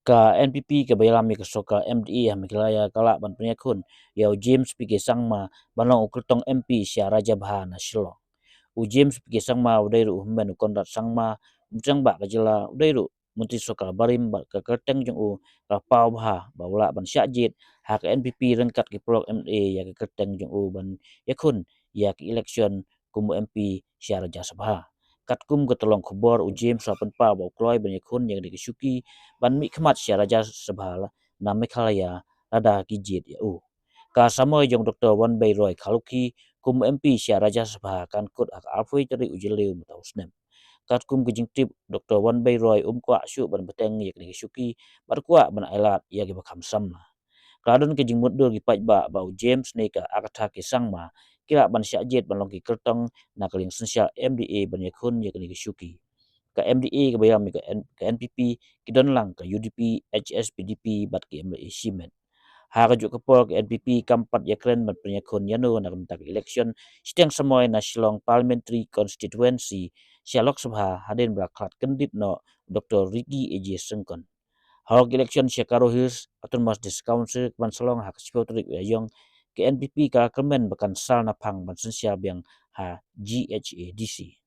Ka NPP ke bayalami ke soka MDE hamikilaya kalak ban penyakun yau James pike sangma banong ukurtong MP sia Raja Bahana Shillong. U James pike sangma udairu humben kondat sangma mujang ba kajela udairu menteri soka barim ba ke kerteng jong u ka pau bah baula ban syajit hak NPP rengkat ke prok MDE ya ke kerteng jong u ban yakun ya ke election kumu MP sia Raja Sabha. Katkum ketolong kubor u James sapen pa bau kloi ban yakun yang dikisuki ban mi khmat sia Raja Sabha na Meghalaya rada kijit ya u. Ka samoy jong Dr. Wan Bay Roy Khaluki kum MP sia Raja Sabha kan kut ak afui tari ujileu mutau snem. Kat kum kijing tip Dr. Wan Bay Roy kwa syu ban beteng yak dikisuki bar kwa ban ailat ya gi bakham sam. Kadon kijing mudur gi paj ba u James ne ka akatha ke sangma kira ban syajit ban long ki kertong na kaling sensial MDA ban yakun yak dikisuki. Ke MDA ke bayam ke NPP ki don lang ke UDP HSPDP bat ke MDA Simen. Ha ke juk kepol ke NPP kampat yakren bat penyakun yano na mentak election setiang semoy na Shillong Parliamentary Constituency sia Lok Sabha hadin beraklat kendit no Dr. Ricky AJ Sengkon. Hawk election sia Karo Hills atun mas discouncil ban selong hak sepotrik yong ke NPP ka kemen bakan sal na pang ban sensia biang ha GHADC.